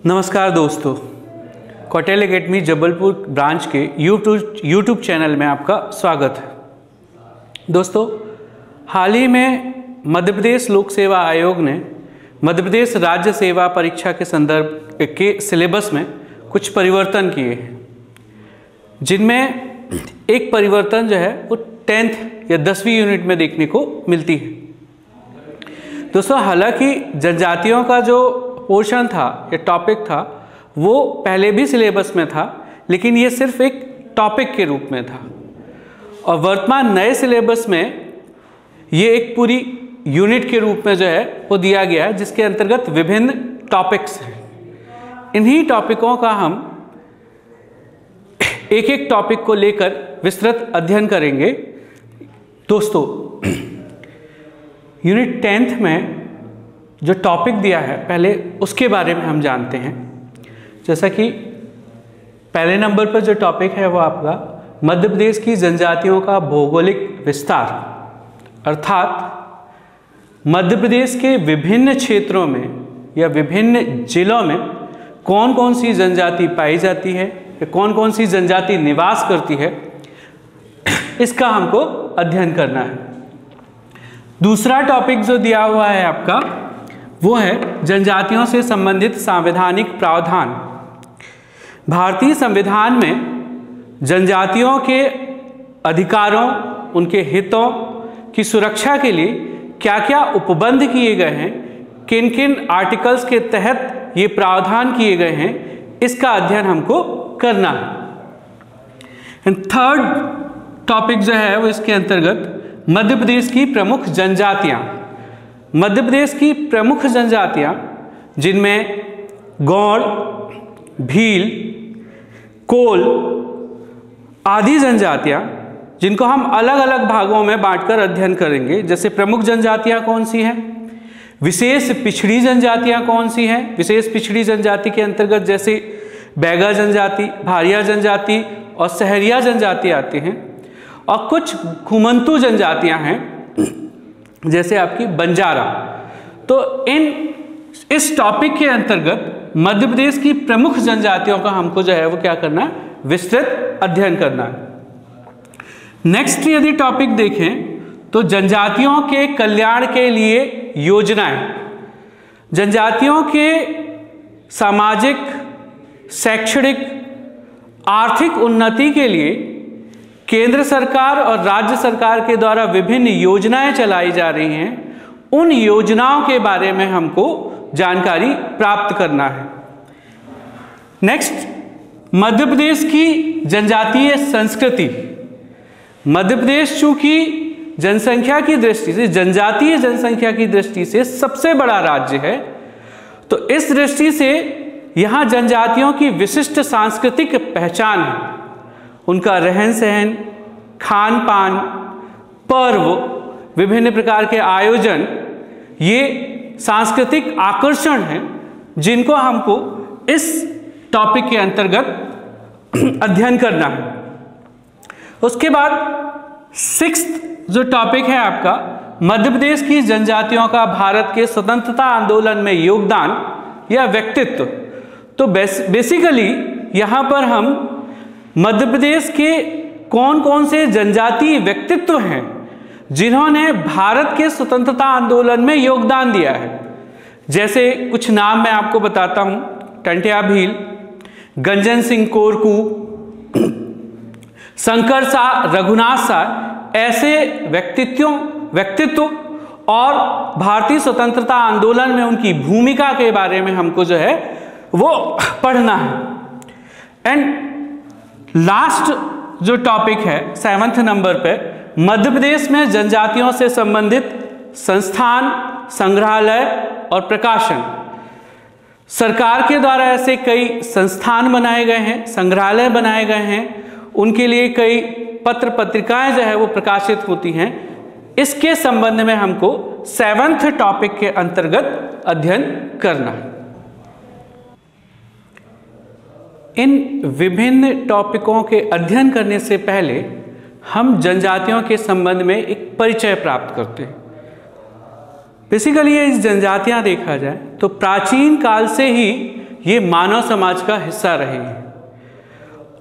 नमस्कार दोस्तों, Kautilya academy Jabalpur branch के यूट्यूब चैनल में आपका स्वागत है। दोस्तों, हाल ही में मध्य प्रदेश लोक सेवा आयोग ने मध्य प्रदेश राज्य सेवा परीक्षा के संदर्भ के सिलेबस में कुछ परिवर्तन किए हैं, जिनमें एक परिवर्तन जो है वो 10th या 10वीं यूनिट में देखने को मिलती है। दोस्तों, हालांकि जनजातियों का जो पोर्शन था या टॉपिक था वो पहले भी सिलेबस में था, लेकिन ये सिर्फ एक टॉपिक के रूप में था, और वर्तमान नए सिलेबस में ये एक पूरी यूनिट के रूप में जो है वो दिया गया है, जिसके अंतर्गत विभिन्न टॉपिक्स हैं। इन्हीं टॉपिकों का हम एक एक टॉपिक को लेकर विस्तृत अध्ययन करेंगे। दोस्तों, यूनिट 10th में जो टॉपिक दिया है पहले उसके बारे में हम जानते हैं। जैसा कि पहले नंबर पर जो टॉपिक है वो आपका मध्य प्रदेश की जनजातियों का भौगोलिक विस्तार, अर्थात मध्य प्रदेश के विभिन्न क्षेत्रों में या विभिन्न जिलों में कौन कौन सी जनजाति पाई जाती है या कौन कौन सी जनजाति निवास करती है, इसका हमको अध्ययन करना है। दूसरा टॉपिक जो दिया हुआ है आपका वो है जनजातियों से संबंधित संवैधानिक प्रावधान। भारतीय संविधान में जनजातियों के अधिकारों, उनके हितों की सुरक्षा के लिए क्या क्या उपबंध किए गए हैं, किन किन आर्टिकल्स के तहत ये प्रावधान किए गए हैं, इसका अध्ययन हमको करना है। थर्ड टॉपिक जो है वो इसके अंतर्गत मध्य प्रदेश की प्रमुख जनजातियां। मध्य प्रदेश की प्रमुख जनजातियां, जिनमें गौड़, भील, कोल आदि जनजातियां, जिनको हम अलग अलग भागों में बांटकर अध्ययन करेंगे। जैसे प्रमुख जनजातियां कौन सी हैं, विशेष पिछड़ी जनजातियां कौन सी हैं। विशेष पिछड़ी जनजाति के अंतर्गत जैसे बैगा जनजाति, भारिया जनजाति और सहरिया जनजाति आते हैं, और कुछ घुमंतू जनजातियां हैं जैसे आपकी बंजारा। तो इस टॉपिक के अंतर्गत मध्य प्रदेश की प्रमुख जनजातियों का हमको जो है वो क्या करना है, विस्तृत अध्ययन करना है। नेक्स्ट यदि टॉपिक देखें तो जनजातियों के कल्याण के लिए योजनाएं। जनजातियों के सामाजिक, शैक्षणिक, आर्थिक उन्नति के लिए केंद्र सरकार और राज्य सरकार के द्वारा विभिन्न योजनाएं चलाई जा रही हैं। उन योजनाओं के बारे में हमको जानकारी प्राप्त करना है। नेक्स्ट, मध्य प्रदेश की जनजातीय संस्कृति। मध्य प्रदेश चूंकि जनसंख्या की दृष्टि से, जनजातीय जनसंख्या की दृष्टि से सबसे बड़ा राज्य है, तो इस दृष्टि से यहाँ जनजातियों की विशिष्ट सांस्कृतिक पहचान है। उनका रहन सहन, खान पान, पर्व, विभिन्न प्रकार के आयोजन, ये सांस्कृतिक आकर्षण हैं जिनको हमको इस टॉपिक के अंतर्गत अध्ययन करना है। उसके बाद 6th जो टॉपिक है आपका मध्य प्रदेश की जनजातियों का भारत के स्वतंत्रता आंदोलन में योगदान या व्यक्तित्व। तो बेसिकली यहाँ पर हम मध्य प्रदेश के कौन कौन से जनजातीय व्यक्तित्व हैं जिन्होंने भारत के स्वतंत्रता आंदोलन में योगदान दिया है। जैसे कुछ नाम मैं आपको बताता हूं, टंट्या भील, गंजन सिंह कोरकू, शंकर शाह, रघुनाथ शाह, ऐसे व्यक्तित्व और भारतीय स्वतंत्रता आंदोलन में उनकी भूमिका के बारे में हमको जो है वो पढ़ना है। एंड लास्ट जो टॉपिक है 7th नंबर पे, मध्य प्रदेश में जनजातियों से संबंधित संस्थान, संग्रहालय और प्रकाशन। सरकार के द्वारा ऐसे कई संस्थान बनाए गए हैं, संग्रहालय बनाए गए हैं, उनके लिए कई पत्र पत्रिकाएं जो है वो प्रकाशित होती हैं। इसके संबंध में हमको 7th टॉपिक के अंतर्गत अध्ययन करना है। इन विभिन्न टॉपिकों के अध्ययन करने से पहले हम जनजातियों के संबंध में एक परिचय प्राप्त करते हैं। बेसिकली ये जनजातियां देखा जाए तो प्राचीन काल से ही ये मानव समाज का हिस्सा रहे हैं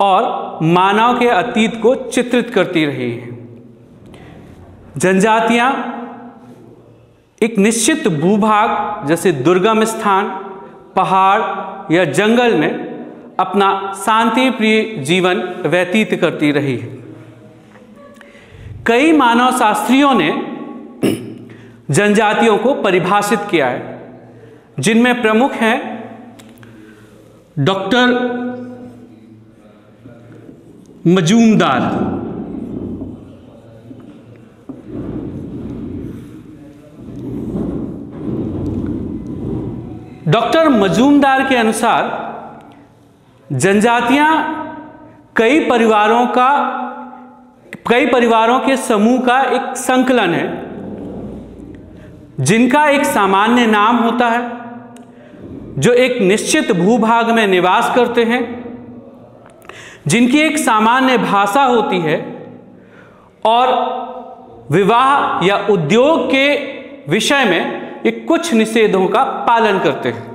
और मानव के अतीत को चित्रित करती रही हैं। जनजातियां एक निश्चित भूभाग जैसे दुर्गम स्थान, पहाड़ या जंगल में अपना शांति प्रिय जीवन व्यतीत करती रही है। कई मानव शास्त्रियों ने जनजातियों को परिभाषित किया है, जिनमें प्रमुख हैं डॉक्टर मजूमदार, डॉक्टर मजूमदार के अनुसार जनजातियां कई परिवारों के समूह का एक संकलन है, जिनका एक सामान्य नाम होता है, जो एक निश्चित भूभाग में निवास करते हैं, जिनकी एक सामान्य भाषा होती है और विवाह या उद्योग के विषय में ये कुछ निषेधों का पालन करते हैं।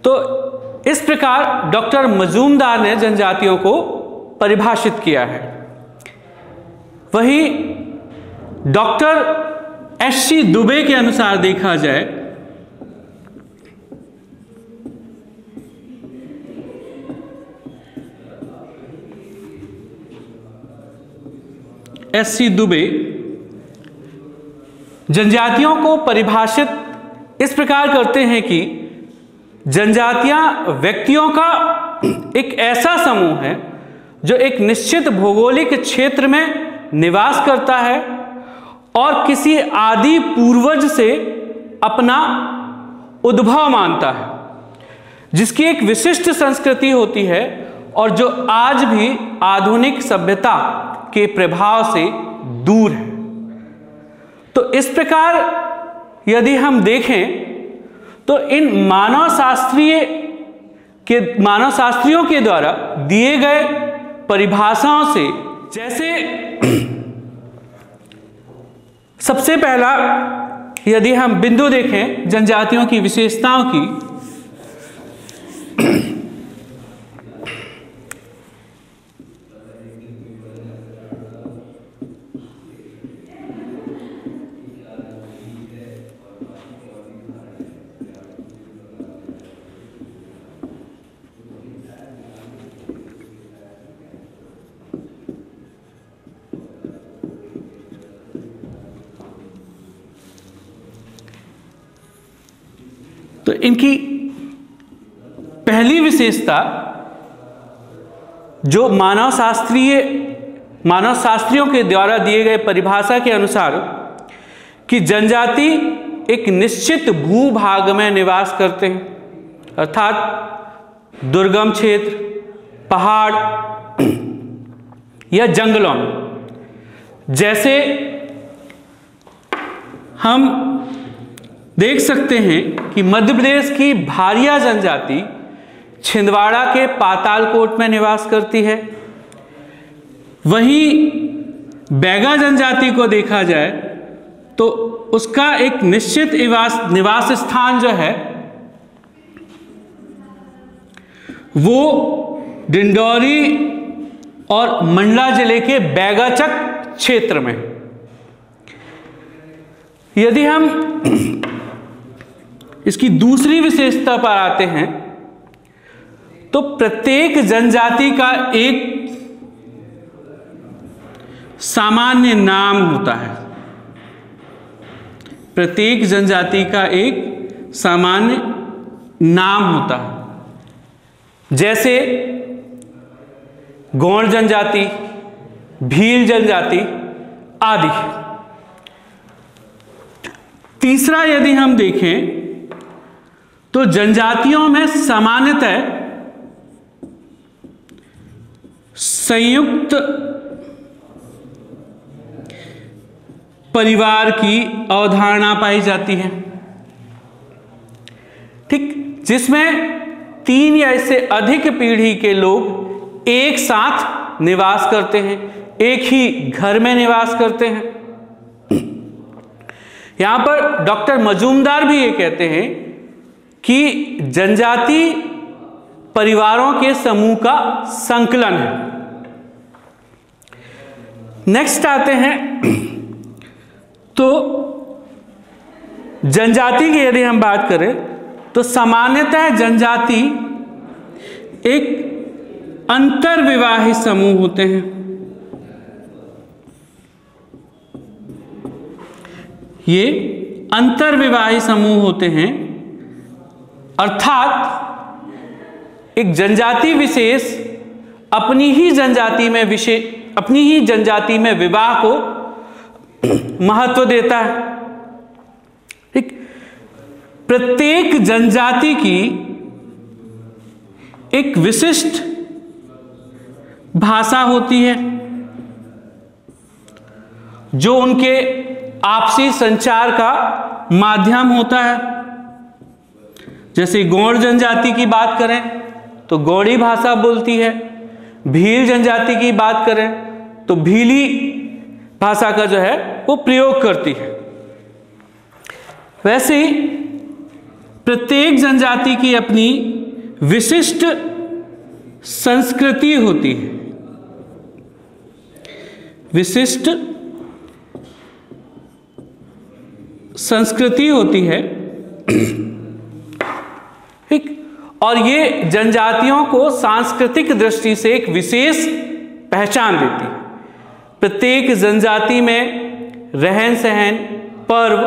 तो इस प्रकार डॉक्टर मजूमदार ने जनजातियों को परिभाषित किया है। वहीं डॉक्टर एस.सी. दुबे के अनुसार देखा जाए एस.सी. दुबे जनजातियों को परिभाषित इस प्रकार करते हैं कि जनजातियां व्यक्तियों का एक ऐसा समूह है जो एक निश्चित भौगोलिक क्षेत्र में निवास करता है और किसी आदि पूर्वज से अपना उद्भव मानता है, जिसकी एक विशिष्ट संस्कृति होती है और जो आज भी आधुनिक सभ्यता के प्रभाव से दूर है। तो इस प्रकार यदि हम देखें तो इन मानव शास्त्रियों के द्वारा दिए गए परिभाषाओं से, जैसे सबसे पहला यदि हम बिंदु देखें जनजातियों की विशेषताओं की, तो इनकी पहली विशेषता जो मानव शास्त्रियों के द्वारा दिए गए परिभाषा के अनुसार कि जनजाति एक निश्चित भूभाग में निवास करते हैं, अर्थात दुर्गम क्षेत्र, पहाड़ या जंगलों में। जैसे हम देख सकते हैं कि मध्य प्रदेश की भारिया जनजाति छिंदवाड़ा के पातालकोट में निवास करती है। वहीं बैगा जनजाति को देखा जाए तो उसका एक निश्चित निवास स्थान जो है वो डिंडौरी और मंडला जिले के बैगाचक क्षेत्र में। यदि हम इसकी दूसरी विशेषता पर आते हैं तो प्रत्येक जनजाति का एक सामान्य नाम होता है। प्रत्येक जनजाति का एक सामान्य नाम होता है, जैसे गौड़ जनजाति, भील जनजाति आदि। तीसरा यदि हम देखें तो जनजातियों में सामान्यतः संयुक्त परिवार की अवधारणा पाई जाती है, ठीक, जिसमें 3 या इससे अधिक पीढ़ी के लोग एक साथ निवास करते हैं, एक ही घर में निवास करते हैं। यहां पर डॉक्टर मजूमदार भी ये कहते हैं कि जनजाति परिवारों के समूह का संकलन है। नेक्स्ट आते हैं, तो जनजाति की यदि हम बात करें तो सामान्यतः जनजाति एक अंतर्विवाहित समूह होते हैं। ये अंतर्विवाहित समूह होते हैं, अर्थात एक जनजाति विशेष अपनी ही जनजाति में विवाह को महत्व देता है। ठीक, प्रत्येक जनजाति की एक विशिष्ट भाषा होती है जो उनके आपसी संचार का माध्यम होता है। जैसे गौड़ जनजाति की बात करें तो गौड़ी भाषा बोलती है, भील जनजाति की बात करें तो भीली भाषा का जो है वो प्रयोग करती है। वैसे ही प्रत्येक जनजाति की अपनी विशिष्ट संस्कृति होती है, विशिष्ट संस्कृति होती है। ठीक, और ये जनजातियों को सांस्कृतिक दृष्टि से एक विशेष पहचान देती है। प्रत्येक जनजाति में रहन सहन, पर्व,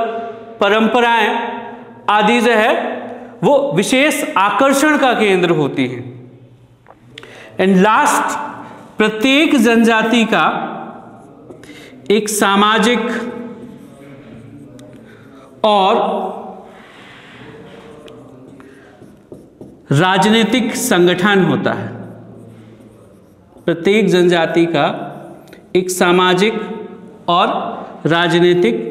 परंपराएं आदि जो है वो विशेष आकर्षण का केंद्र होती है। एंड लास्ट, प्रत्येक जनजाति का एक सामाजिक और राजनीतिक संगठन होता है। प्रत्येक जनजाति का एक सामाजिक और राजनीतिक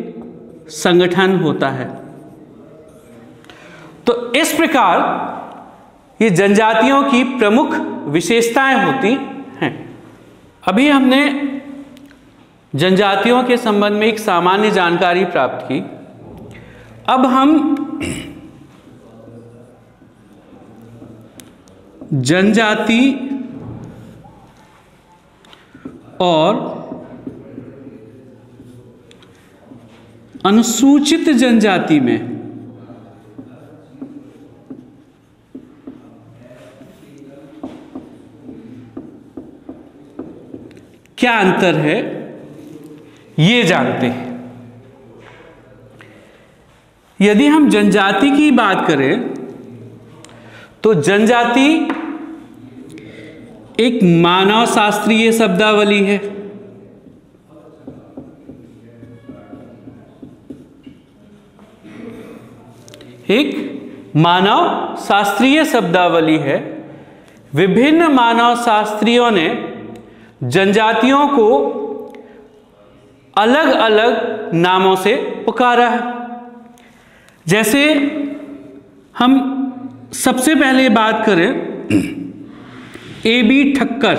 संगठन होता है। तो इस प्रकार ये जनजातियों की प्रमुख विशेषताएं होती हैं। अभी हमने जनजातियों के संबंध में एक सामान्य जानकारी प्राप्त की। अब हम जनजाति और अनुसूचित जनजाति में क्या अंतर है ये जानते हैं। यदि हम जनजाति की बात करें तो जनजाति एक मानव शास्त्रीय शब्दावली है। एक मानव शास्त्रीय शब्दावली है। विभिन्न मानव शास्त्रियों ने जनजातियों को अलग अलग नामों से पुकारा है। जैसे हम सबसे पहले बात करें A.B. ठक्कर,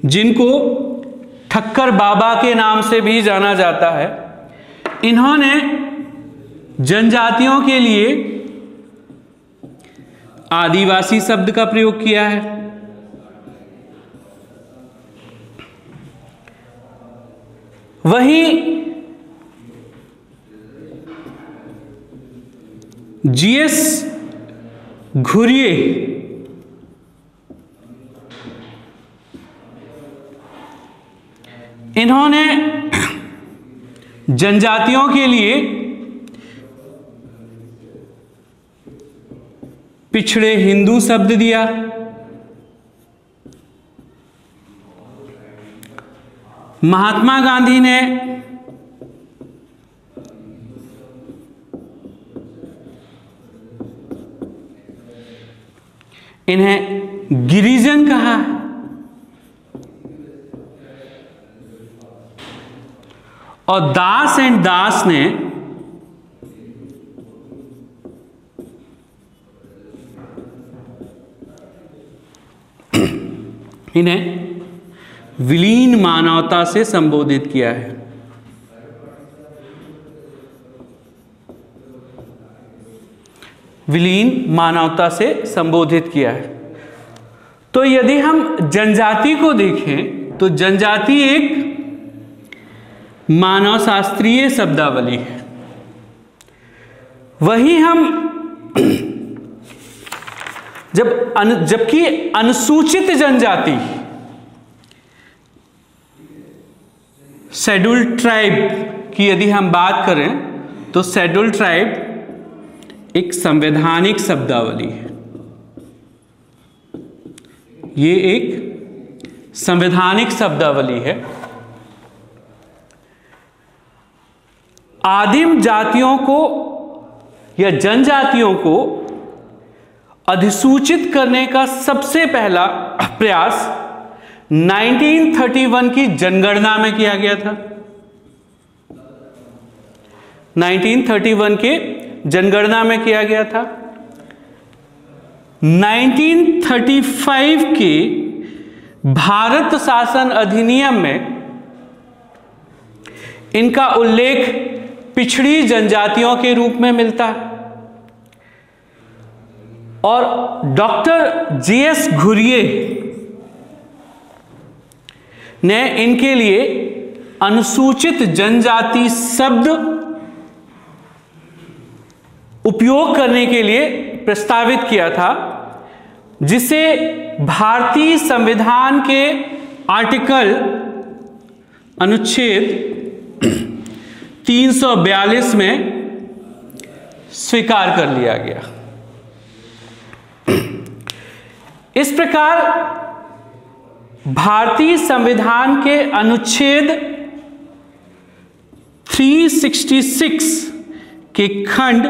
जिनको ठक्कर बाबा के नाम से भी जाना जाता है। इन्होंने जनजातियों के लिए आदिवासी शब्द का प्रयोग किया है। वहीं G.S. घुरिये इन्होंने जनजातियों के लिए पिछड़े हिंदू शब्द दिया। महात्मा गांधी ने इन्हें गिरिजन कहा। और दास एंड दास ने इन्हें विलीन मानवता से संबोधित किया है। विलीन मानवता से संबोधित किया है। तो यदि हम जनजाति को देखें तो जनजाति एक मानव शास्त्रीय शब्दावली है। वही हम जबकि अनुसूचित जनजाति, शेड्यूल्ड ट्राइब की यदि हम बात करें तो शेड्यूल्ड ट्राइब एक संवैधानिक शब्दावली है। ये एक संवैधानिक शब्दावली है। आदिम जातियों को या जनजातियों को अधिसूचित करने का सबसे पहला प्रयास 1931 की जनगणना में किया गया था। 1931 के जनगणना में किया गया था। 1935 के भारत शासन अधिनियम में इनका उल्लेख पिछड़ी जनजातियों के रूप में मिलता है और डॉक्टर जीएस घुरिये ने इनके लिए अनुसूचित जनजाति शब्द उपयोग करने के लिए प्रस्तावित किया था, जिसे भारतीय संविधान के आर्टिकल अनुच्छेद 342 में स्वीकार कर लिया गया। इस प्रकार भारतीय संविधान के अनुच्छेद 366 के खंड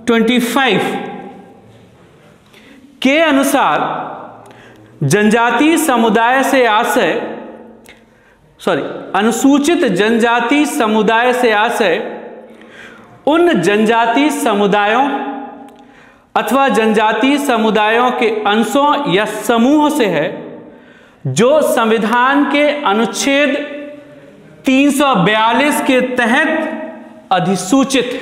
25 के अनुसार जनजातीय समुदाय से अनुसूचित जनजाति समुदाय से आशय उन जनजातीय समुदायों अथवा जनजातीय समुदायों के अंशों या समूह से है जो संविधान के अनुच्छेद 342 के तहत अधिसूचित है।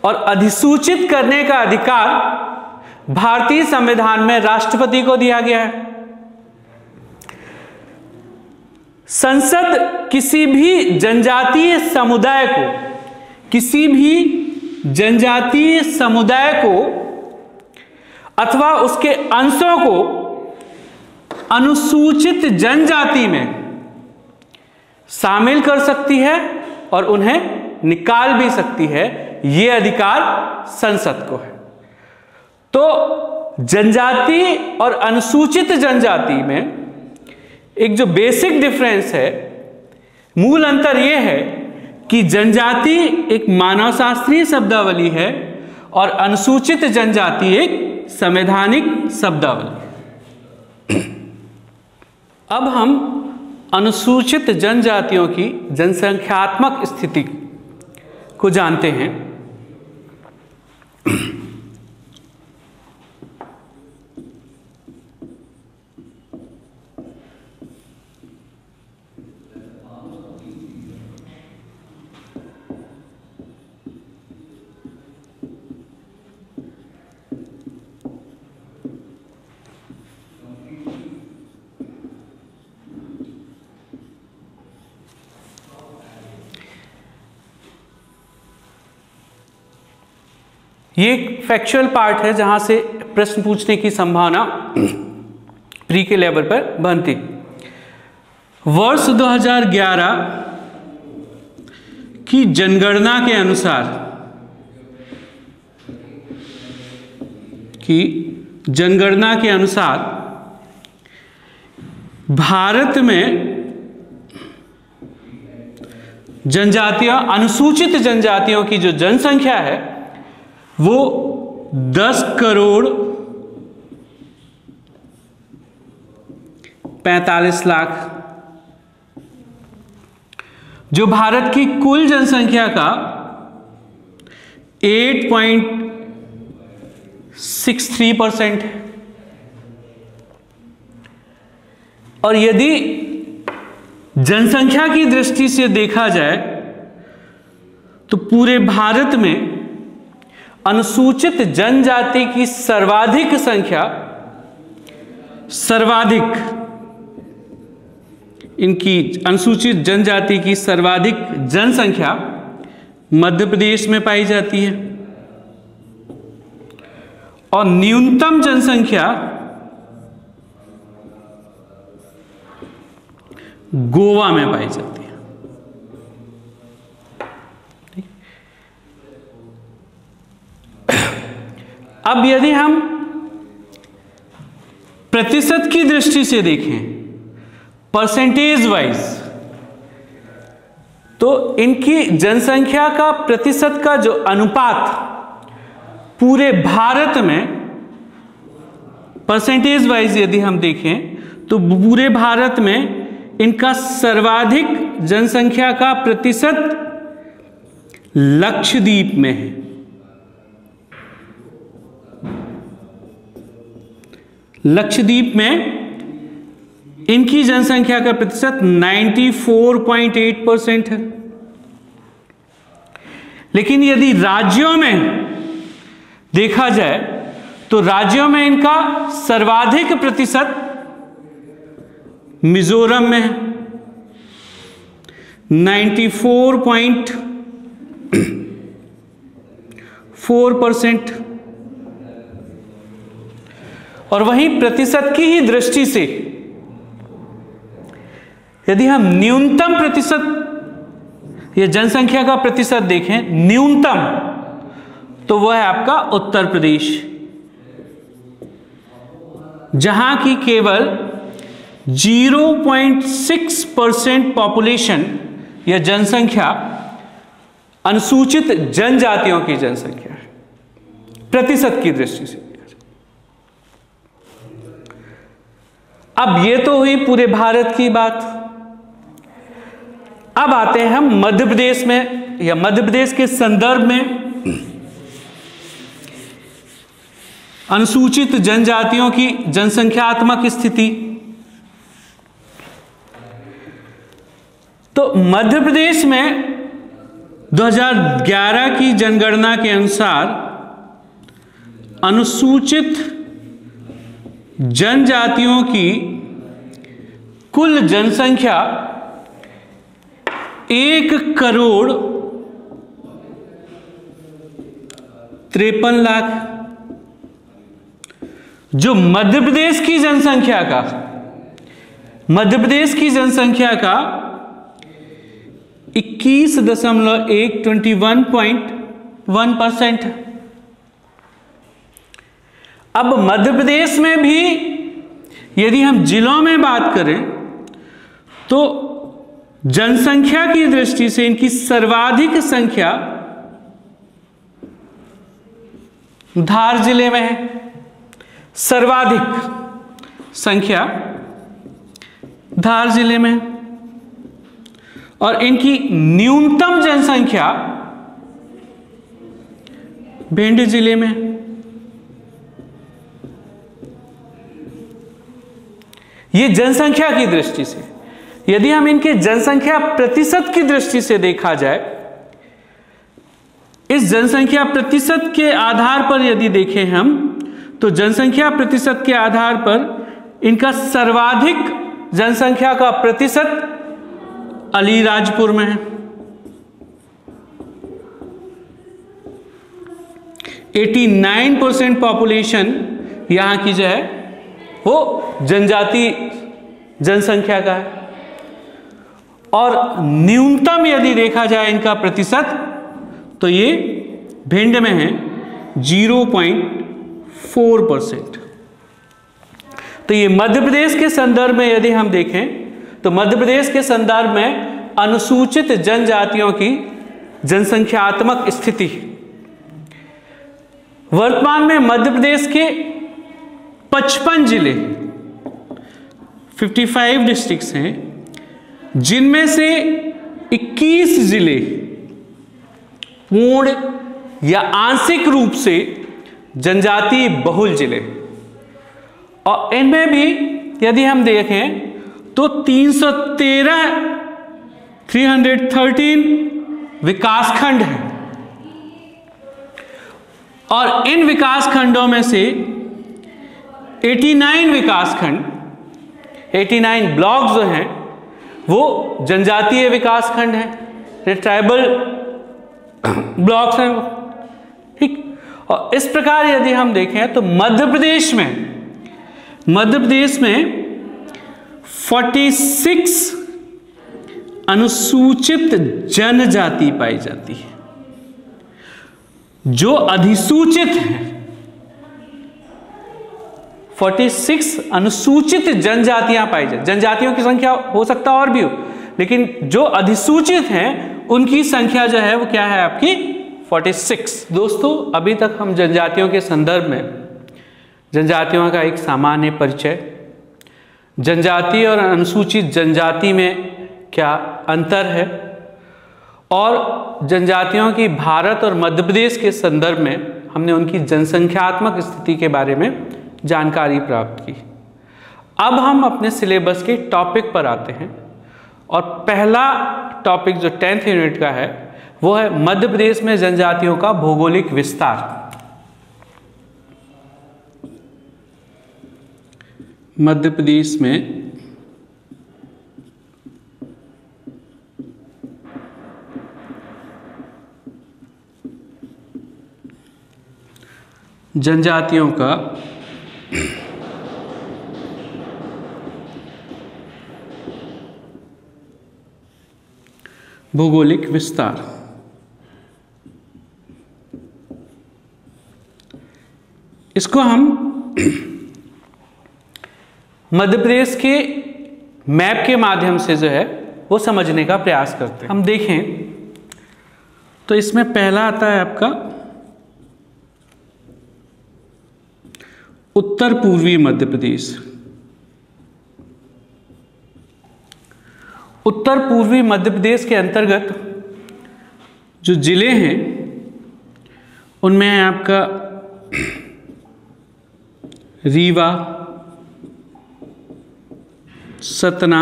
और अधिसूचित करने का अधिकार भारतीय संविधान में राष्ट्रपति को दिया गया है। संसद किसी भी जनजातीय समुदाय को अथवा उसके अंशों को अनुसूचित जनजाति में शामिल कर सकती है और उन्हें निकाल भी सकती है। यह अधिकार संसद को है। तो जनजाति और अनुसूचित जनजाति में एक जो बेसिक डिफरेंस है, मूल अंतर यह है कि जनजाति एक मानवशास्त्रीय शब्दावली है और अनुसूचित जनजाति एक संवैधानिक शब्दावली है। अब हम अनुसूचित जनजातियों की जनसंख्यात्मक स्थिति को जानते हैं। ये एक फैक्चुअल पार्ट है जहां से प्रश्न पूछने की संभावना प्री के लेवल पर बनती। वर्ष 2011 की जनगणना के अनुसार भारत में अनुसूचित जनजातियों की जो जनसंख्या है वो 10,45,00,000, जो भारत की कुल जनसंख्या का 8.63% है। और यदि जनसंख्या की दृष्टि से देखा जाए तो पूरे भारत में अनुसूचित जनजाति की सर्वाधिक संख्या, इनकी अनुसूचित जनजाति की सर्वाधिक जनसंख्या मध्य प्रदेश में पाई जाती है और न्यूनतम जनसंख्या गोवा में पाई जाती है। अब यदि हम प्रतिशत की दृष्टि से देखें, परसेंटेज वाइज, तो इनकी जनसंख्या का प्रतिशत का जो अनुपात पूरे भारत में परसेंटेज वाइज यदि हम देखें तो पूरे भारत में इनका सर्वाधिक जनसंख्या का प्रतिशत लक्षद्वीप में है। लक्षद्वीप में इनकी जनसंख्या का प्रतिशत 94.8% है। लेकिन यदि राज्यों में देखा जाए तो राज्यों में इनका सर्वाधिक प्रतिशत मिजोरम में है, 94.4%। और वहीं प्रतिशत की ही दृष्टि से यदि हम न्यूनतम प्रतिशत या जनसंख्या का प्रतिशत देखें, न्यूनतम, तो वह है आपका उत्तर प्रदेश, जहां की केवल 0.6% पॉपुलेशन या जनसंख्या अनुसूचित जनजातियों की जनसंख्या है, प्रतिशत की दृष्टि से। अब ये तो हुई पूरे भारत की बात। अब आते हैं हम मध्य प्रदेश में या मध्य प्रदेश के संदर्भ में अनुसूचित जनजातियों की जनसंख्यात्मक स्थिति। तो मध्य प्रदेश में 2011 की जनगणना के अनुसार अनुसूचित जनजातियों की कुल जनसंख्या 1,53,00,000। जो मध्य प्रदेश की जनसंख्या का 21.1% है। अब मध्य प्रदेश में भी यदि हम जिलों में बात करें तो जनसंख्या की दृष्टि से इनकी सर्वाधिक संख्या धार जिले में है, सर्वाधिक संख्या धार जिले में, और इनकी न्यूनतम जनसंख्या भिंड जिले में। ये जनसंख्या की दृष्टि से। यदि हम इनके जनसंख्या प्रतिशत की दृष्टि से देखा जाए, इस जनसंख्या प्रतिशत के आधार पर यदि देखें हम, तो जनसंख्या प्रतिशत के आधार पर इनका सर्वाधिक जनसंख्या का प्रतिशत अलीराजपुर में है, 89% पॉपुलेशन यहां की जो है वो जनजाति जनसंख्या का है। और न्यूनतम यदि देखा जाए इनका प्रतिशत, तो ये भिंड में है 0.4%। तो ये मध्य प्रदेश के संदर्भ में यदि हम देखें तो मध्य प्रदेश के संदर्भ में अनुसूचित जनजातियों की जनसंख्यात्मक स्थिति। वर्तमान में मध्य प्रदेश के 55 जिले 55 डिस्ट्रिक्ट्स हैं, जिनमें से 21 जिले पूर्ण या आंशिक रूप से जनजाति बहुल जिले, और इनमें भी यदि हम देखें तो 313 विकासखंड हैं और इन विकासखंडों में से 89 विकासखंड, 89 ब्लॉक जो हैं वो जनजातीय विकासखंड हैं, ये ट्राइबल ब्लॉक्स हैं, ठीक। और इस प्रकार यदि हम देखें तो मध्य प्रदेश में 46 अनुसूचित जनजाति पाई जाती है। जो अधिसूचित हैं 46 अनुसूचित जनजातियां पाई जाती। जनजातियों की संख्या हो सकता और भी हो, लेकिन जो अधिसूचित हैं उनकी संख्या जो है वो क्या है आपकी 46। दोस्तों, अभी तक हम जनजातियों के संदर्भ में जनजातियों का एक सामान्य परिचय, जनजाति और अनुसूचित जनजाति में क्या अंतर है और जनजातियों की भारत और मध्य प्रदेश के संदर्भ में हमने उनकी जनसंख्यात्मक स्थिति के बारे में जानकारी प्राप्त की। अब हम अपने सिलेबस के टॉपिक पर आते हैं और पहला टॉपिक जो 10th यूनिट का है वो है मध्य प्रदेश में जनजातियों का भौगोलिक विस्तार। मध्य प्रदेश में जनजातियों का भौगोलिक विस्तार। इसको हम मध्य प्रदेश के मैप के माध्यम से जो है वो समझने का प्रयास करते हैं। हम देखें तो इसमें पहला आता है आपका उत्तर पूर्वी मध्य प्रदेश। उत्तर पूर्वी मध्य प्रदेश के अंतर्गत जो जिले हैं उनमें है आपका रीवा, सतना,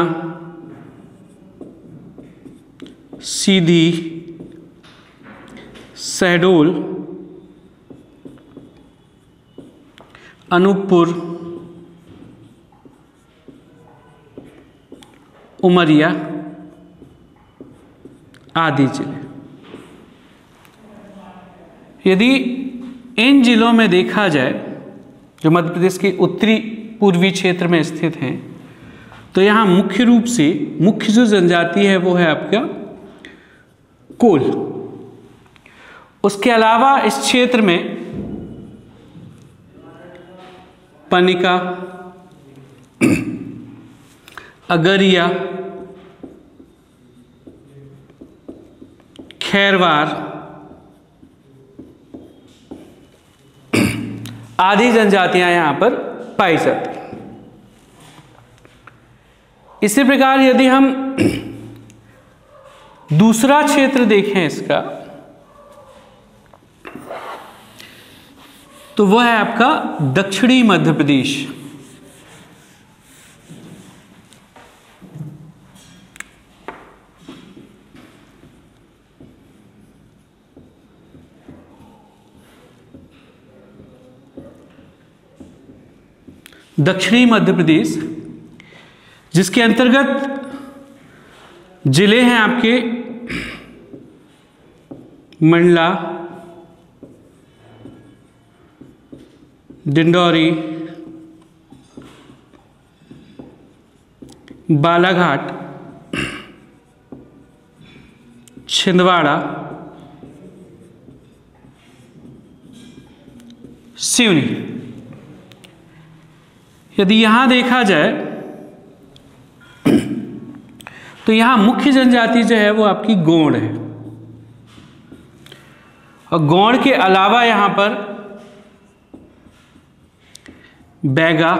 सीधी, शहडोल, अनूपपुर, उमरिया आदि जिले। यदि इन जिलों में देखा जाए जो मध्य प्रदेश के उत्तरी पूर्वी क्षेत्र में स्थित हैं, तो यहाँ मुख्य रूप से मुख्य जो जनजाति है वो है आपका कोल। उसके अलावा इस क्षेत्र में पनिका, अगरिया, खैरवार आदि जनजातियां यहां पर पाई जाती हैं। इसी प्रकार यदि हम दूसरा क्षेत्र देखें इसका, तो वह है आपका दक्षिणी मध्य प्रदेश। दक्षिणी मध्य प्रदेश जिसके अंतर्गत जिले हैं आपके मंडला, डिंडौरी, बालाघाट, छिंदवाड़ा, सिवनी। यदि यहां देखा जाए तो यहां मुख्य जनजाति जो है वो आपकी गोंड है, और गोंड के अलावा यहां पर बैगा,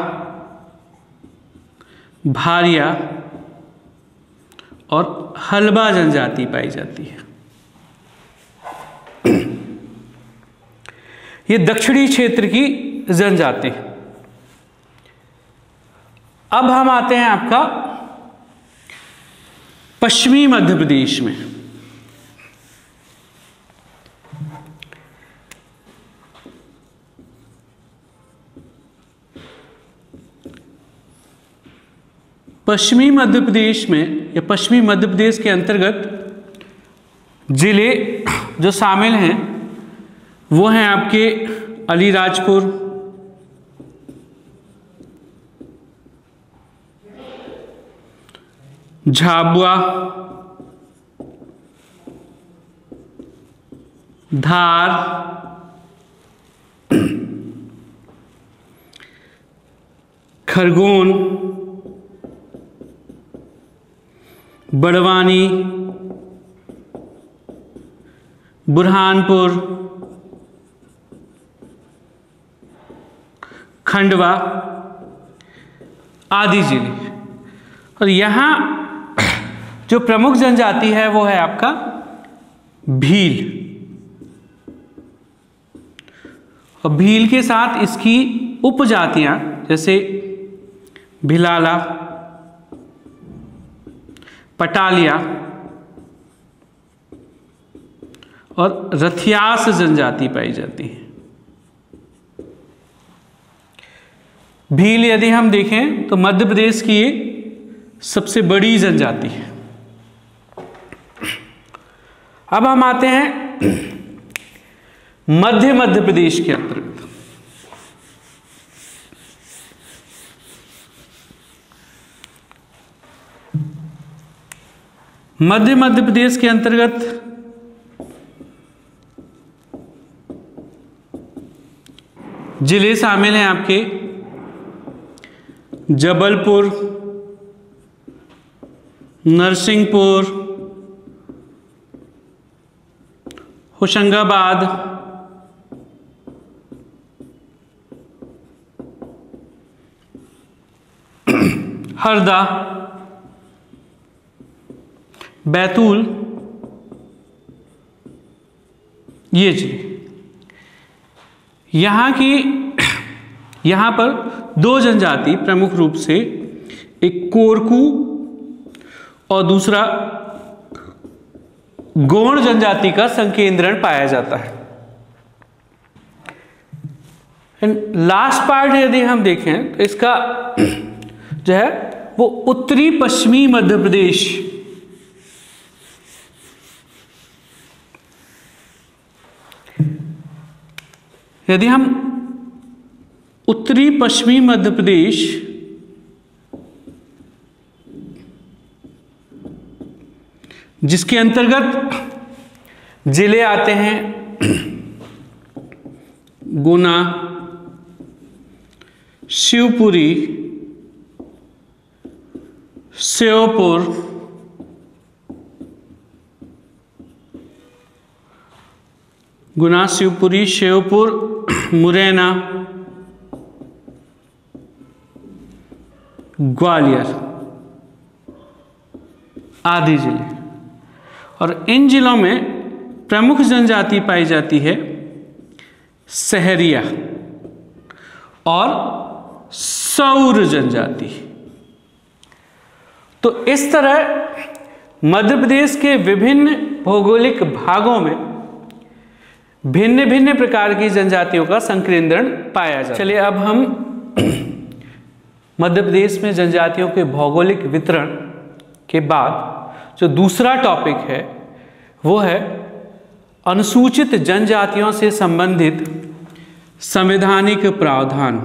भारिया और हलबा जनजाति पाई जाती है। ये दक्षिणी क्षेत्र की जनजाति है। अब हम आते हैं आपका पश्चिमी मध्य प्रदेश में। पश्चिमी मध्य प्रदेश में या पश्चिमी मध्य प्रदेश के अंतर्गत जिले जो शामिल हैं वो हैं आपके अलीराजपुर, झाबुआ, धार, खरगोन, बड़वानी, बुरहानपुर, खंडवा आदि जिले। और यहाँ जो प्रमुख जनजाति है वो है आपका भील, और भील के साथ इसकी उपजातियां जैसे भिलाला, पटालिया और रथियास जनजाति पाई जाती है। भील यदि हम देखें तो मध्य प्रदेश की ये सबसे बड़ी जनजाति है। अब हम आते हैं मध्य प्रदेश के अंतर्गत। मध्य प्रदेश के अंतर्गत जिले शामिल हैं आपके जबलपुर, नरसिंहपुर, होशंगाबाद, हरदा, बैतूल, ये जिले। यहाँ पर दो जनजाति प्रमुख रूप से, एक कोरकू और दूसरा गोंड जनजाति का संकेंद्रण पाया जाता है। लास्ट पार्ट यदि हम देखें तो इसका जो है वो उत्तरी पश्चिमी मध्य प्रदेश, यदि हम उत्तरी पश्चिमी मध्य प्रदेश जिसके अंतर्गत जिले आते हैं गुना, शिवपुरी, श्योपुर, गुना, शिवपुरी, श्योपुर, मुरैना, ग्वालियर आदि जिले। और इन जिलों में प्रमुख जनजाति पाई जाती है सहरिया और सौर जनजाति। तो इस तरह मध्य प्रदेश के विभिन्न भौगोलिक भागों में भिन्न भिन्न प्रकार की जनजातियों का संकेंद्रण पाया जाता है। चलिए अब हम मध्य प्रदेश में जनजातियों के भौगोलिक वितरण के बाद जो दूसरा टॉपिक है वो है अनुसूचित जनजातियों से संबंधित संवैधानिक प्रावधान।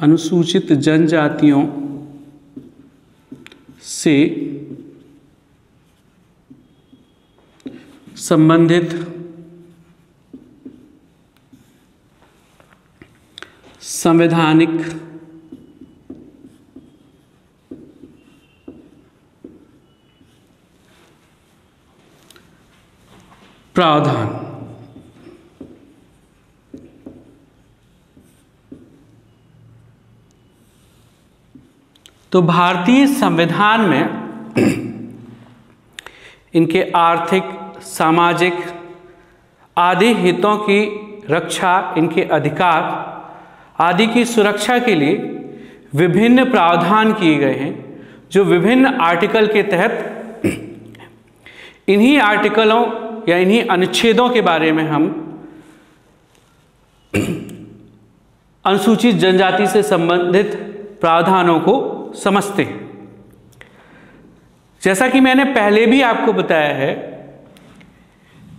अनुसूचित जनजातियों से संबंधित संवैधानिक प्रावधान। तो भारतीय संविधान में इनके आर्थिक, सामाजिक आदि हितों की रक्षा, इनके अधिकार आदि की सुरक्षा के लिए विभिन्न प्रावधान किए गए हैं। जो विभिन्न आर्टिकल के तहत, इन्हीं आर्टिकलों या इन्हीं अनुच्छेदों के बारे में हम अनुसूचित जनजाति से संबंधित प्रावधानों को समझते हैं। जैसा कि मैंने पहले भी आपको बताया है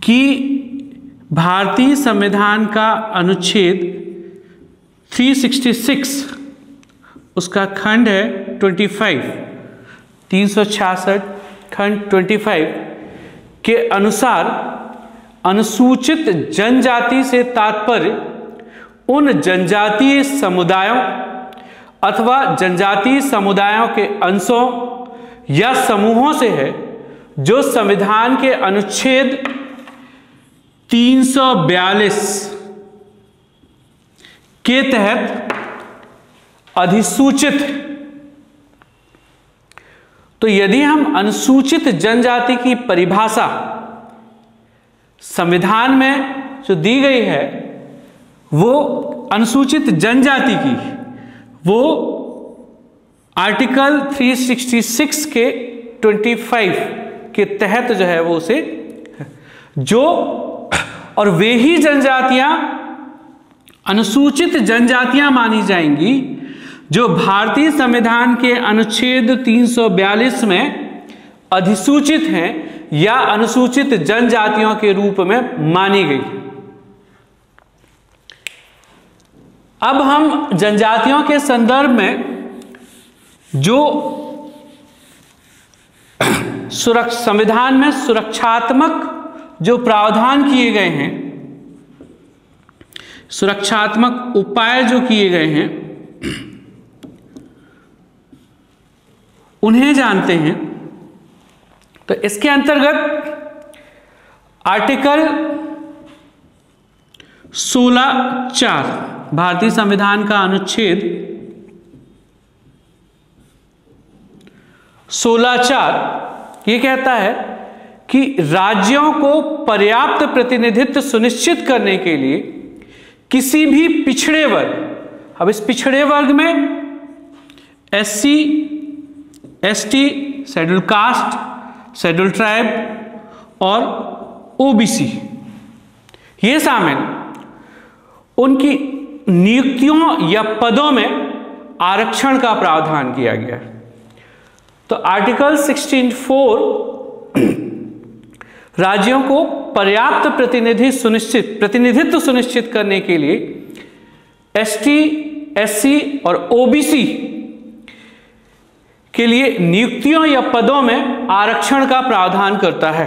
कि भारतीय संविधान का अनुच्छेद 366, उसका खंड है 25, 366 खंड 25 के अनुसार अनुसूचित जनजाति से तात्पर्य उन जनजातीय समुदायों अथवा जनजातीय समुदायों के अंशों या समूहों से है जो संविधान के अनुच्छेद 342 के तहत अधिसूचित। तो यदि हम अनुसूचित जनजाति की परिभाषा संविधान में जो दी गई है वो अनुसूचित जनजाति की, वो आर्टिकल 366 के 25 के तहत जो है वो उसे जो, और वे ही जनजातियां अनुसूचित जनजातियां मानी जाएंगी जो भारतीय संविधान के अनुच्छेद 342 में अधिसूचित हैं या अनुसूचित जनजातियों के रूप में मानी गई। अब हम जनजातियों के संदर्भ में जो संविधान में सुरक्षात्मक जो प्रावधान किए गए हैं, सुरक्षात्मक उपाय जो किए गए हैं, उन्हें जानते हैं। तो इसके अंतर्गत आर्टिकल 16(4) भारतीय संविधान का अनुच्छेद 16(4) ये कहता है कि राज्यों को पर्याप्त प्रतिनिधित्व सुनिश्चित करने के लिए किसी भी पिछड़े वर्ग, अब इस पिछड़े वर्ग में SC, ST, schedule caste, schedule tribe और OBC ये शामिल, उनकी नियुक्तियों या पदों में आरक्षण का प्रावधान किया गया है। तो आर्टिकल 16(4) राज्यों को पर्याप्त प्रतिनिधित्व सुनिश्चित करने के लिए ST, SC और OBC के लिए नियुक्तियों या पदों में आरक्षण का प्रावधान करता है।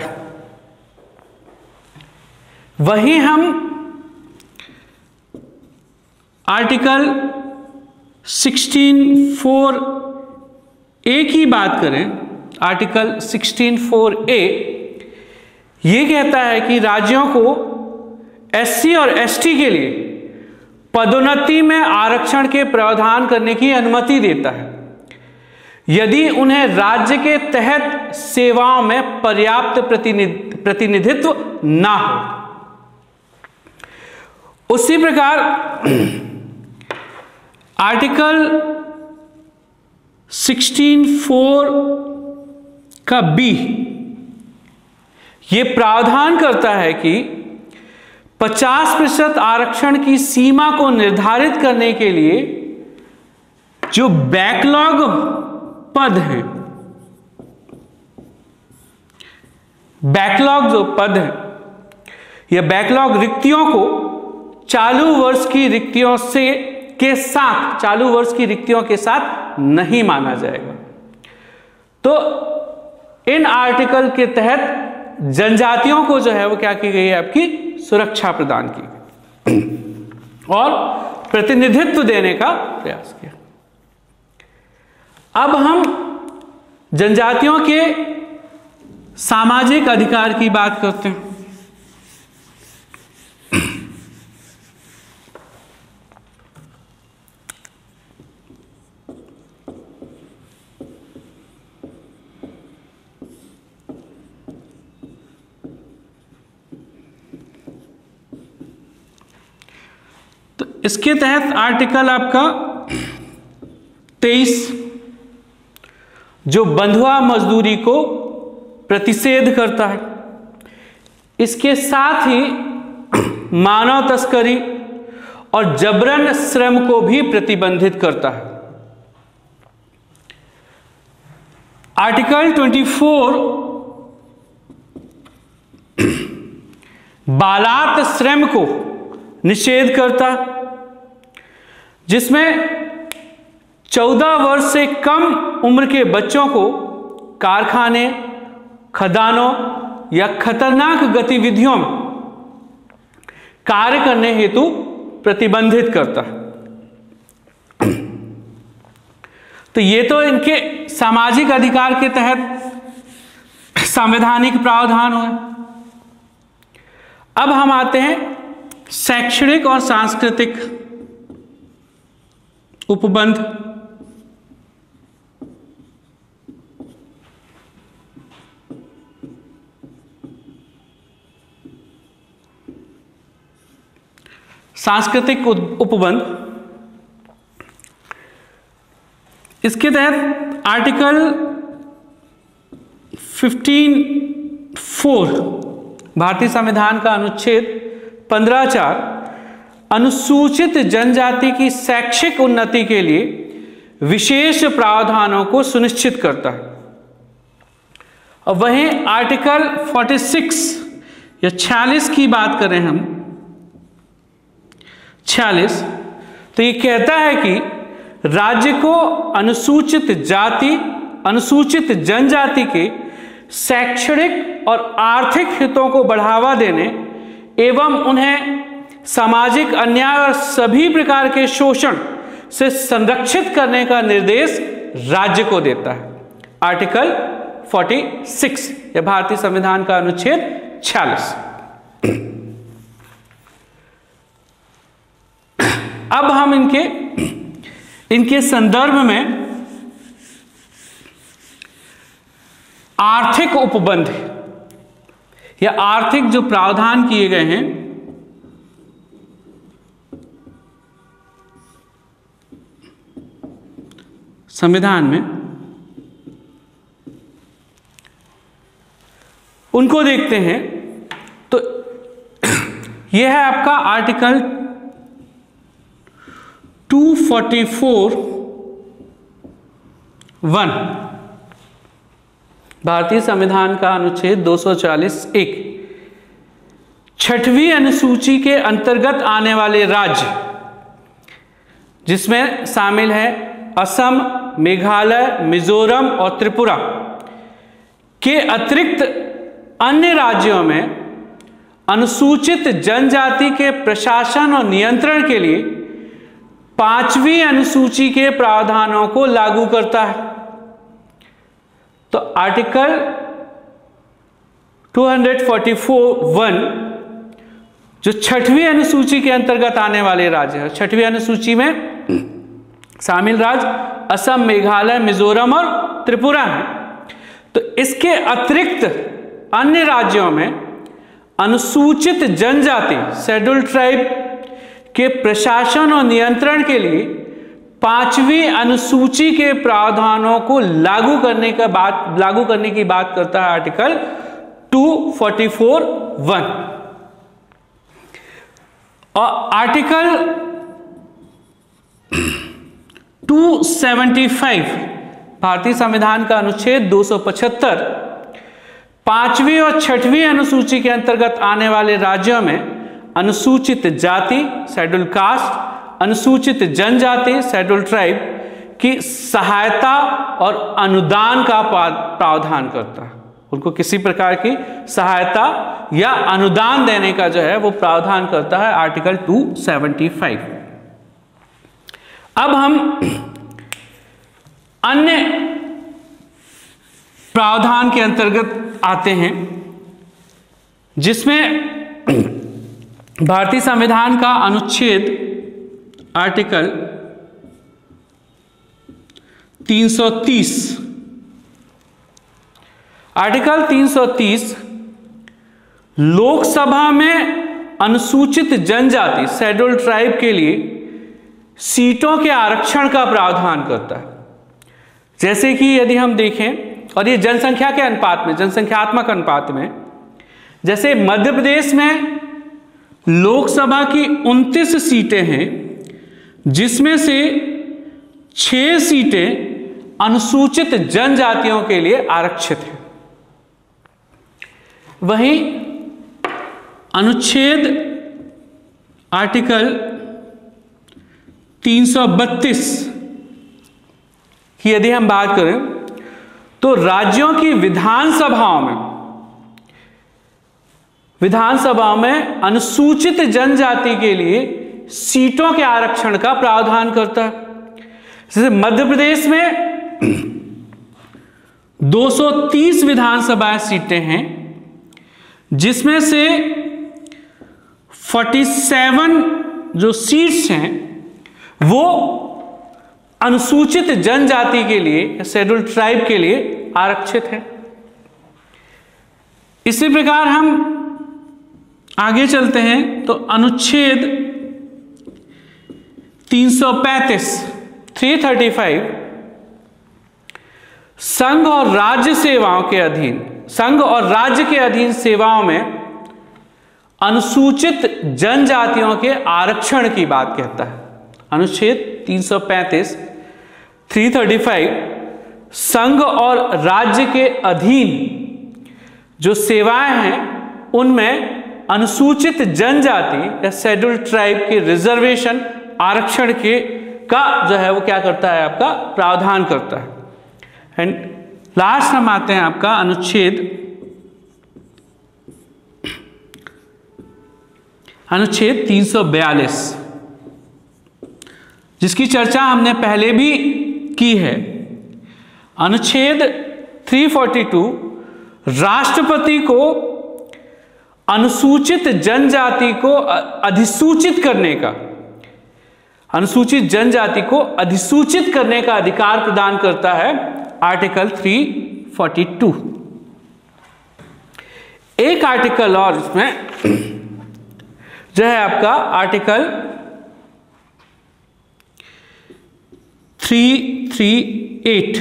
वहीं हम आर्टिकल 16(4)A की बात करें, आर्टिकल 16(4)A ये कहता है कि राज्यों को SC और ST के लिए पदोन्नति में आरक्षण के प्रावधान करने की अनुमति देता है यदि उन्हें राज्य के तहत सेवाओं में पर्याप्त प्रतिनिधित्व ना हो। उसी प्रकार आर्टिकल 16(4) का B ये प्रावधान करता है कि 50% आरक्षण की सीमा को निर्धारित करने के लिए जो बैकलॉग पद हैं, बैकलॉग जो पद हैं या बैकलॉग रिक्तियों को चालू वर्ष की रिक्तियों के साथ नहीं माना जाएगा। तो इन आर्टिकल के तहत जनजातियों को जो है वो क्या की गई है, आपकी सुरक्षा प्रदान की गई और प्रतिनिधित्व देने का प्रयास किया। अब हम जनजातियों के सामाजिक अधिकार की बात करते हैं। तो इसके तहत आर्टिकल आपका 23 जो बंधुआ मजदूरी को प्रतिषेध करता है। इसके साथ ही मानव तस्करी और जबरन श्रम को भी प्रतिबंधित करता है। आर्टिकल 24 बालात श्रम को निषेध करता, जिसमें 14 वर्ष से कम उम्र के बच्चों को कारखाने, खदानों या खतरनाक गतिविधियों में कार्य करने हेतु प्रतिबंधित करता है। तो ये तो इनके सामाजिक अधिकार के तहत संवैधानिक प्रावधान हुए। अब हम आते हैं शैक्षणिक और सांस्कृतिक उपबंध। सांस्कृतिक उपबंध, इसके तहत आर्टिकल 15(4) भारतीय संविधान का अनुच्छेद 15(4) अनुसूचित जनजाति की शैक्षिक उन्नति के लिए विशेष प्रावधानों को सुनिश्चित करता है। और वहीं आर्टिकल 46 या 46 की बात करें हम, 46, तो ये कहता है कि राज्य को अनुसूचित जाति, अनुसूचित जनजाति के शैक्षणिक और आर्थिक हितों को बढ़ावा देने एवं उन्हें सामाजिक अन्याय और सभी प्रकार के शोषण से संरक्षित करने का निर्देश राज्य को देता है। आर्टिकल 46 यह भारतीय संविधान का अनुच्छेद 46। अब हम इनके संदर्भ में आर्थिक उपबंध या आर्थिक जो प्रावधान किए गए हैं संविधान में, उनको देखते हैं। तो यह है आपका आर्टिकल 244(1) भारतीय संविधान का अनुच्छेद 240(1) छठवीं अनुसूची के अंतर्गत आने वाले राज्य, जिसमें शामिल है असम, मेघालय, मिजोरम और त्रिपुरा के अतिरिक्त अन्य राज्यों में अनुसूचित जनजाति के प्रशासन और नियंत्रण के लिए 5वीं अनुसूची के प्रावधानों को लागू करता है। तो आर्टिकल 244(1) जो छठवीं अनुसूची के अंतर्गत आने वाले राज्य है, छठवीं अनुसूची में शामिल राज्य असम, मेघालय, मिजोरम और त्रिपुरा है। तो इसके अतिरिक्त अन्य राज्यों में अनुसूचित जनजाति, शेड्यूल ट्राइब के प्रशासन और नियंत्रण के लिए 5वीं अनुसूची के प्रावधानों को लागू करने की बात करता है आर्टिकल 244(1) और आर्टिकल 275 भारतीय संविधान का अनुच्छेद 275 5वीं और 6वीं अनुसूची के अंतर्गत आने वाले राज्यों में अनुसूचित जाति, शेड्यूल कास्ट, अनुसूचित जनजाति, शेड्यूल ट्राइब की सहायता और अनुदान का प्रावधान करता है। उनको किसी प्रकार की सहायता या अनुदान देने का जो है वो प्रावधान करता है आर्टिकल 275। अब हम अन्य प्रावधान के अंतर्गत आते हैं, जिसमें भारतीय संविधान का अनुच्छेद आर्टिकल 330 आर्टिकल 330 लोकसभा में अनुसूचित जनजाति, शेड्यूल ट्राइब के लिए सीटों के आरक्षण का प्रावधान करता है। जैसे कि यदि हम देखें, और ये जनसंख्या के अनुपात में, जनसंख्यात्मक अनुपात में, जैसे मध्य प्रदेश में लोकसभा की 29 सीटें हैं, जिसमें से 6 सीटें अनुसूचित जनजातियों के लिए आरक्षित हैं। वहीं अनुच्छेद आर्टिकल 332 की यदि हम बात करें तो राज्यों की विधानसभाओं में अनुसूचित जनजाति के लिए सीटों के आरक्षण का प्रावधान करता है। जैसे मध्य प्रदेश में 230 विधानसभा सीटें हैं, जिसमें से 47 जो सीट्स हैं वो अनुसूचित जनजाति के लिए, शेड्यूल्ड ट्राइब के लिए आरक्षित है। इसी प्रकार हम आगे चलते हैं तो अनुच्छेद 335 संघ और राज्य के अधीन सेवाओं में अनुसूचित जनजातियों के आरक्षण की बात कहता है। अनुच्छेद 335 संघ और राज्य के अधीन जो सेवाएं हैं उनमें अनुसूचित जनजाति या शेड्यूल्ड ट्राइब के रिजर्वेशन, आरक्षण के का जो है वो क्या करता है, आपका प्रावधान करता है। एंड लास्ट हम आते हैं आपका अनुच्छेद 342, जिसकी चर्चा हमने पहले भी की है। अनुच्छेद 342 राष्ट्रपति को अनुसूचित जनजाति को अधिसूचित करने का अधिकार प्रदान करता है। आर्टिकल 342 एक आर्टिकल और इसमें जो है आपका आर्टिकल 338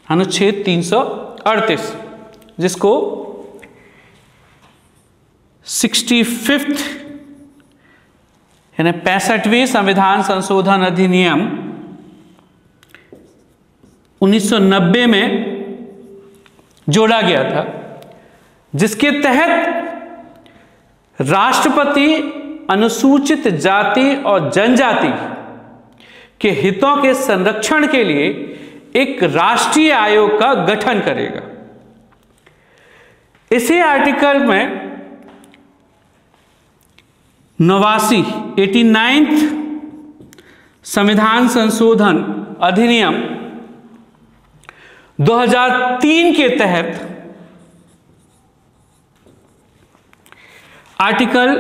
अनुच्छेद 338, जिसको 65th यानी 65वें संविधान संशोधन अधिनियम 1990 में जोड़ा गया था, जिसके तहत राष्ट्रपति अनुसूचित जाति और जनजाति के हितों के संरक्षण के लिए एक राष्ट्रीय आयोग का गठन करेगा। इसी आर्टिकल में 89th संविधान संशोधन अधिनियम 2003 के तहत आर्टिकल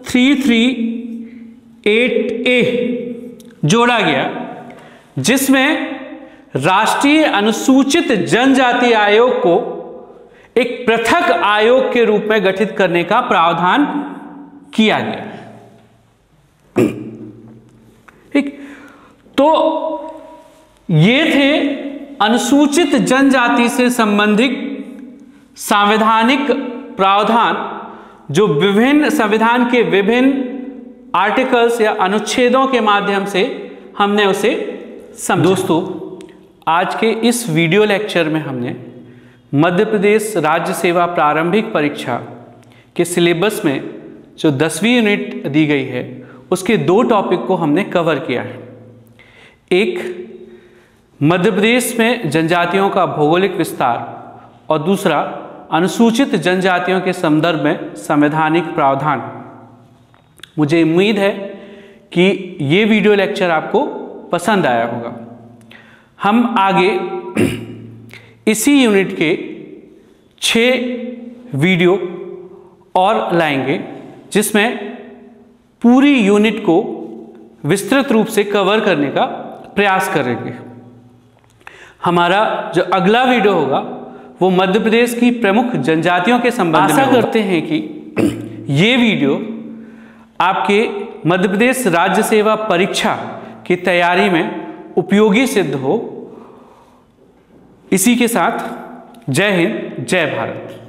338A जोड़ा गया, जिसमें राष्ट्रीय अनुसूचित जनजाति आयोग को एक पृथक आयोग के रूप में गठित करने का प्रावधान किया गया। ठीक, तो ये थे अनुसूचित जनजाति से संबंधित संवैधानिक प्रावधान जो विभिन्न संविधान के विभिन्न आर्टिकल्स या अनुच्छेदों के माध्यम से हमने उसे समझा। दोस्तों, आज के इस वीडियो लेक्चर में हमने मध्य प्रदेश राज्य सेवा प्रारंभिक परीक्षा के सिलेबस में जो 10वीं यूनिट दी गई है उसके 2 टॉपिक को हमने कवर किया है। एक मध्य प्रदेश में जनजातियों का भौगोलिक विस्तार और दूसरा अनुसूचित जनजातियों के संदर्भ में संवैधानिक प्रावधान। मुझे उम्मीद है कि ये वीडियो लेक्चर आपको पसंद आया होगा। हम आगे इसी यूनिट के 6 वीडियो और लाएंगे, जिसमें पूरी यूनिट को विस्तृत रूप से कवर करने का प्रयास करेंगे। हमारा जो अगला वीडियो होगा वो मध्य प्रदेश की प्रमुख जनजातियों के संबंध में। आशा करते हैं कि ये वीडियो आपके मध्य प्रदेश राज्य सेवा परीक्षा की तैयारी में उपयोगी सिद्ध हो इसी के साथ जय हिंद, जय भारत।